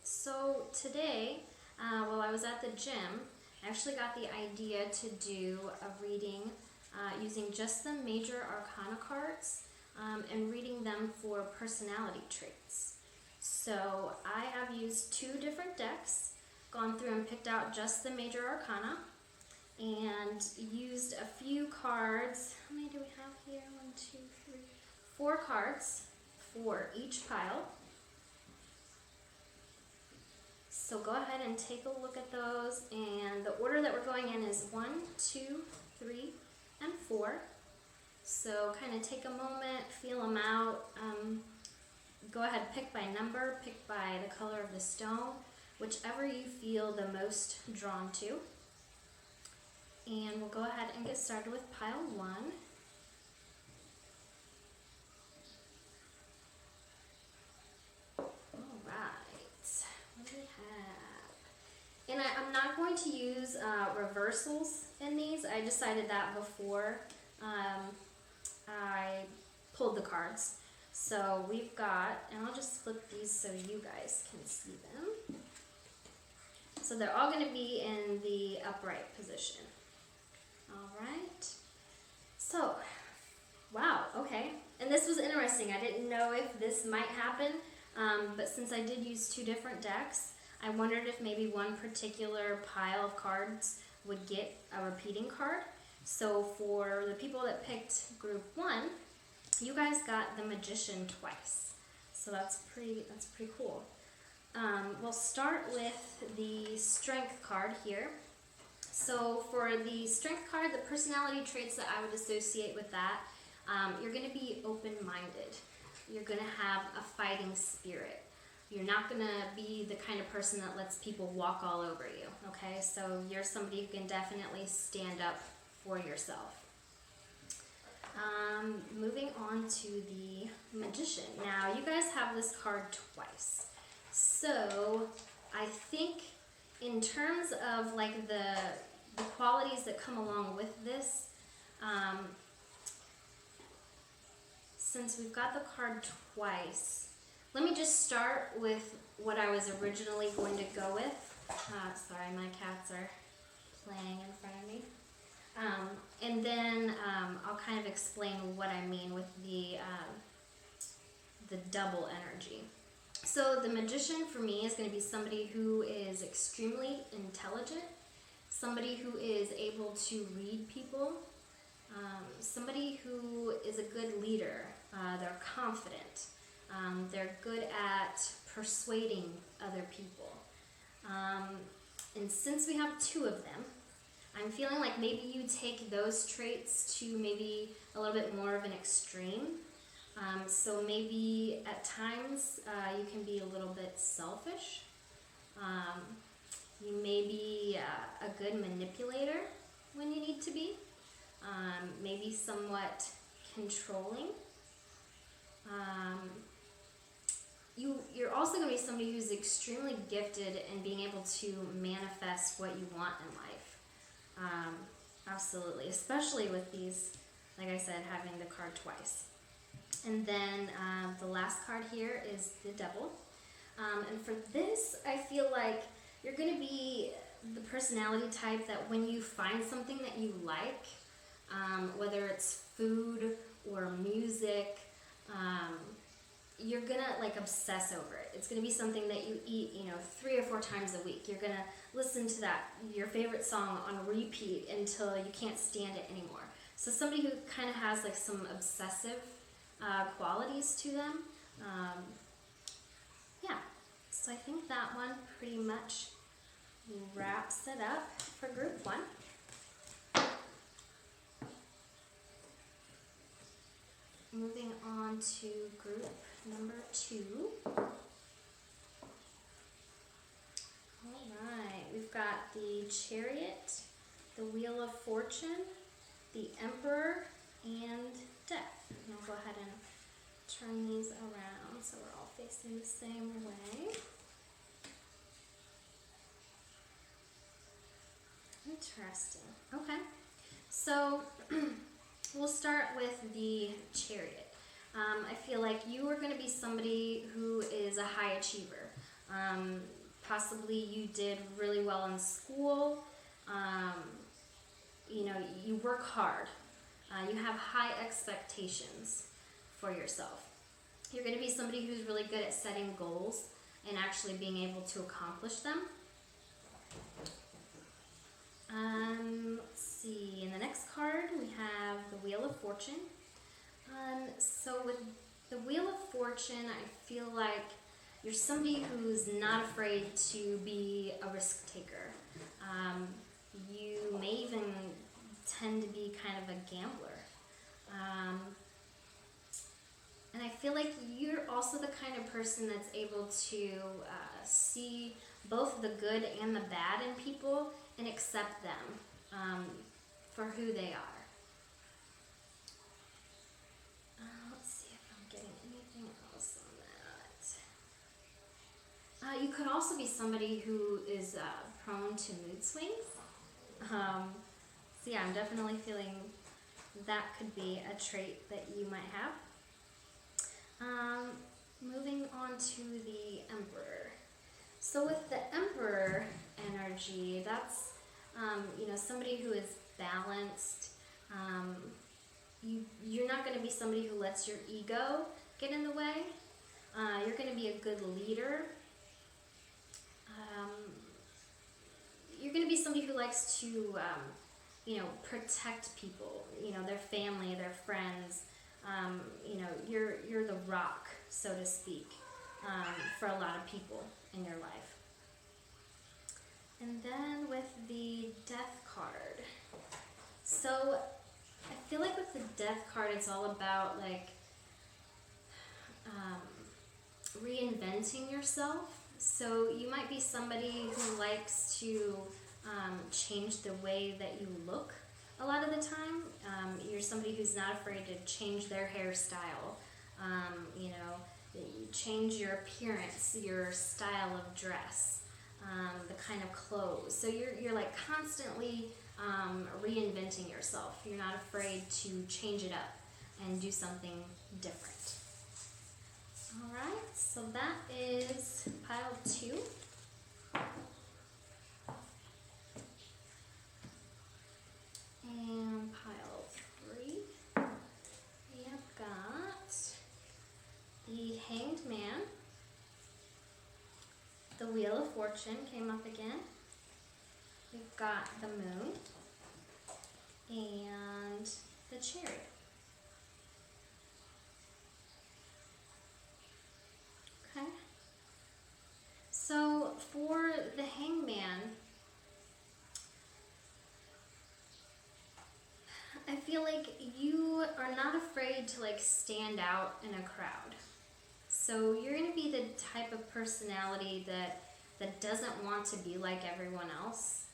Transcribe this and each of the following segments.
So today, while I was at the gym, I actually got the idea to do a reading using just the major arcana cards and reading them for personality traits. So I have used two different decks, gone through and picked out just the major arcana, and used a few cards. How many do we have here? 1, 2, 3, 4 cards for each pile. So go ahead and take a look at those, and the order that we're going in is 1, 2, 3, and 4. So kind of take a moment, feel them out. Go ahead, pick by number, pick by the color of the stone, whichever you feel the most drawn to. And we'll go ahead and get started with pile 1. What do we have? And I'm not going to use reversals in these. I decided that before I pulled the cards. So we've got, and I'll just flip these so you guys can see them. So they're all going to be in the upright position. All right. So, wow, okay. And this was interesting. I didn't know if this might happen. But since I did use two different decks, I wondered if maybe one particular pile of cards would get a repeating card. So for the people that picked group 1, you guys got the Magician twice. So that's pretty cool. We'll start with the Strength card here. So for the Strength card, the personality traits that I would associate with that, you're going to be open-minded. You're going to have a fighting spirit. You're not going to be the kind of person that lets people walk all over you, okay? So you're somebody who can definitely stand up for yourself. Moving on to the Magician. Now, you guys have this card twice. So I think in terms of like the qualities that come along with this, since we've got the card twice, let me just start with what I was originally going to go with. Sorry, my cats are playing in front of me. And then I'll kind of explain what I mean with the double energy. So the Magician for me is going to be somebody who is extremely intelligent, somebody who is able to read people, somebody who is a good leader. They're confident. They're good at persuading other people. And since we have two of them, I'm feeling like maybe you take those traits to maybe a little bit more of an extreme. So maybe at times you can be a little bit selfish. You may be a good manipulator when you need to be. Maybe somewhat controlling. You're also going to be somebody who's extremely gifted in being able to manifest what you want in life. Absolutely, especially with these, like I said, having the card twice. And then the last card here is the Devil. And for this, I feel like you're going to be the personality type that when you find something that you like, whether it's food or music, you're gonna like obsess over it. It's gonna be something that you eat, 3 or 4 times a week. You're gonna listen to your favorite song on repeat until you can't stand it anymore. So somebody who kind of has like some obsessive qualities to them. Yeah, so I think that one pretty much wraps it up for group 1. Moving on to group number 2. All right, we've got the Chariot, the Wheel of Fortune, the Emperor, and Death. And I'll go ahead and turn these around so we're all facing the same way. Interesting. Okay, so we'll start with the Chariot. I feel like you are going to be somebody who is a high achiever. Possibly you did really well in school. You know, you work hard. You have high expectations for yourself. You're going to be somebody who's really good at setting goals and actually being able to accomplish them. Let's see, in the next card we have the Wheel of Fortune. So with the Wheel of Fortune, I feel like you're somebody who's not afraid to be a risk taker. You may even tend to be kind of a gambler. And I feel like you're also the kind of person that's able to see both the good and the bad in people and accept them for who they are. Let's see if I'm getting anything else on that. You could also be somebody who is prone to mood swings. So yeah, I'm definitely feeling that could be a trait that you might have. Moving on to the Emperor. So with the Emperor energy, that's you know, somebody who is balanced. You're not going to be somebody who lets your ego get in the way. You're going to be a good leader. You're going to be somebody who likes to you know, protect people, you know, their family, their friends. You know, you're the rock, so to speak, for a lot of people in your life. And then with the Death card. So I feel like with the Death card, it's all about like reinventing yourself. So you might be somebody who likes to change the way that you look a lot of the time. You're somebody who's not afraid to change their hairstyle, you know, change your appearance, your style of dress, the kind of clothes. So you're like constantly reinventing yourself. You're not afraid to change it up and do something different. All right, so that is pile 2. And pile 3, we have got the Hanged Man. The Wheel of Fortune came up again. We've got the Moon and the Chariot. Okay. So for the Hangman, I feel like you are not afraid to like stand out in a crowd. So you're going to be the type of personality that doesn't want to be like everyone else.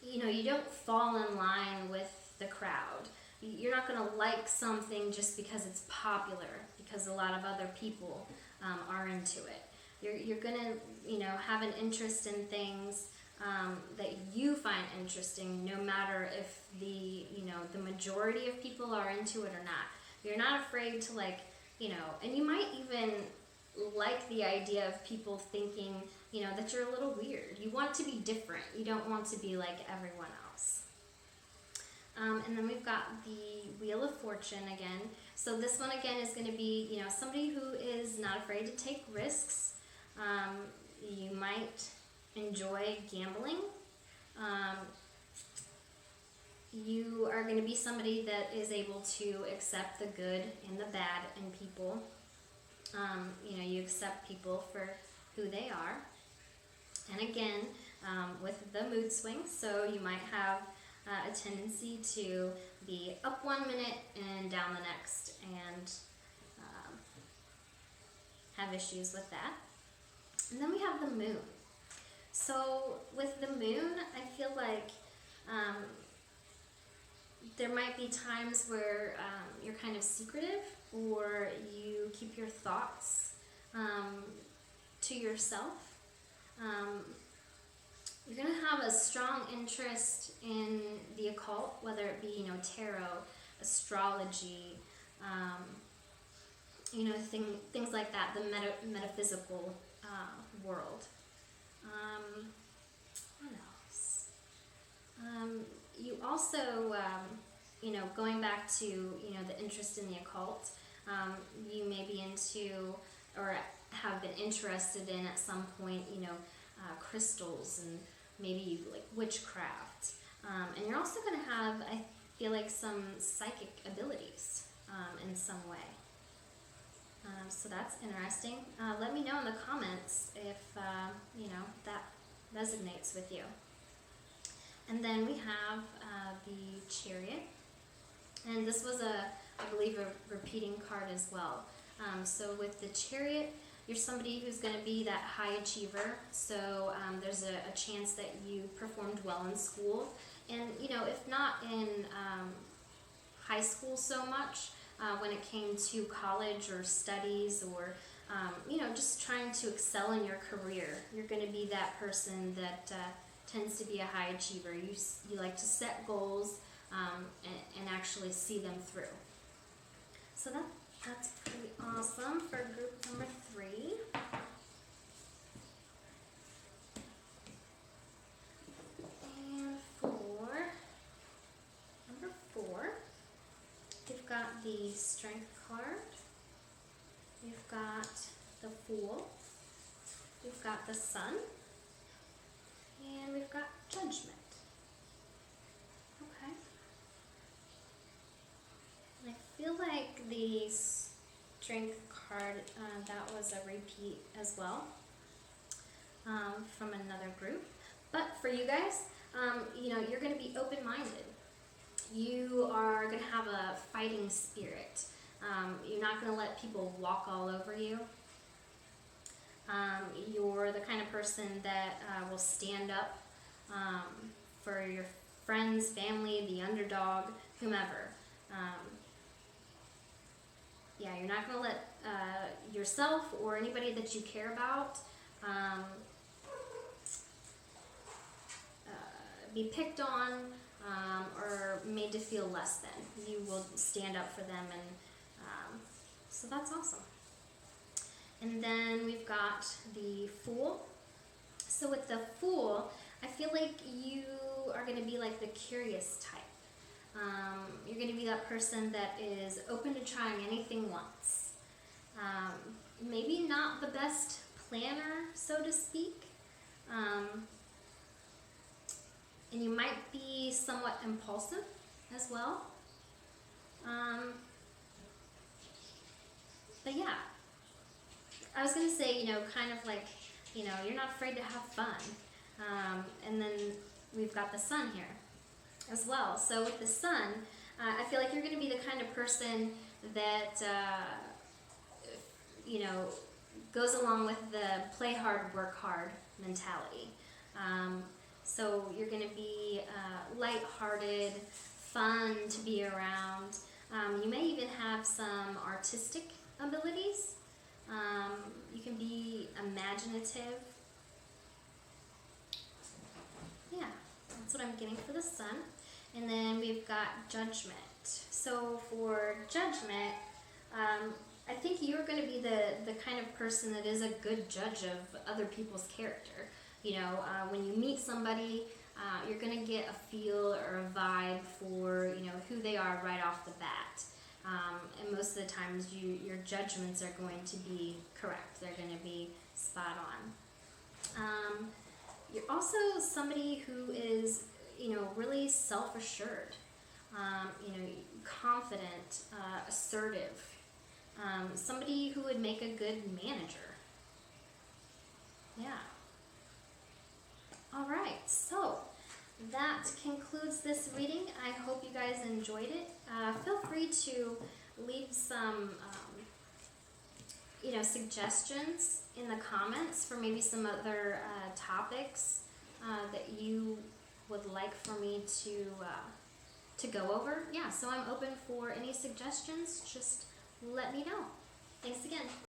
You know, you don't fall in line with the crowd. You're not going to like something just because it's popular, because a lot of other people are into it. You're going to, you know, have an interest in things that you find interesting, no matter if the majority of people are into it or not. You're not afraid to like, you know, and you might even like the idea of people thinking, you know, that you're a little weird. You want to be different. You don't want to be like everyone else. And then we've got the Wheel of Fortune again. So this one again is going to be, you know, somebody who is not afraid to take risks. You might enjoy gambling. You are going to be somebody that is able to accept the good and the bad in people. You know, you accept people for who they are. And again, with the mood swings, so you might have a tendency to be up one minute and down the next, and have issues with that. And then we have the Moon. So with the Moon, I feel like there might be times where you're kind of secretive, or you keep your thoughts to yourself. You're going to have a strong interest in the occult, whether it be, you know, tarot, astrology, things like that, the metaphysical world. What else? You also, going back to, the interest in the occult, you may be into or have been interested in at some point, crystals and maybe like witchcraft. And you're also going to have, I feel like, some psychic abilities in some way. So that's interesting. Let me know in the comments if, that resonates with you. And then we have the Chariot. And this was, I believe, a repeating card as well. So with the Chariot, you're somebody who's going to be that high achiever. So there's a chance that you performed well in school. And, if not in high school so much, when it came to college or studies or, just trying to excel in your career, you're going to be that person that tends to be a high achiever. You like to set goals and actually see them through. So that's pretty awesome for group number 3. And for number 4, we've got the Strength card. We've got the Fool. We've got the Sun. And we've got Judgment. Okay. And I feel like the Strength card, that was a repeat as well from another group. But for you guys, you're going to be open-minded. You are going to have a fighting spirit. You're not going to let people walk all over you. You're the kind of person that will stand up for your friends, family, the underdog, whomever. You're not going to let yourself or anybody that you care about be picked on or made to feel less than. You will stand up for them, and so that's awesome. And then we've got the Fool. So with the Fool, I feel like you are going to be like the curious type. You're going to be that person that is open to trying anything once. Maybe not the best planner, so to speak. And you might be somewhat impulsive as well. But yeah, I was going to say, kind of like, you're not afraid to have fun. And then we've got the Sun here as well. So with the Sun, I feel like you're going to be the kind of person that, goes along with the play hard, work hard mentality. So you're going to be lighthearted, fun to be around. You may even have some artistic abilities. You can be imaginative. Yeah, that's what I'm getting for the Sun. And then we've got Judgment. So for Judgment, I think you're going to be the kind of person that is a good judge of other people's character. When you meet somebody, you're going to get a feel or a vibe for, who they are right off the bat. And most of the times your judgments are going to be correct. They're going to be spot on. You're also somebody who is, really self-assured, confident, assertive. Somebody who would make a good manager. Yeah. All right, so that concludes this reading. I hope you guys enjoyed it. Feel free to leave some, suggestions in the comments for maybe some other topics that you would like for me to go over. Yeah, so I'm open for any suggestions. Just let me know. Thanks again.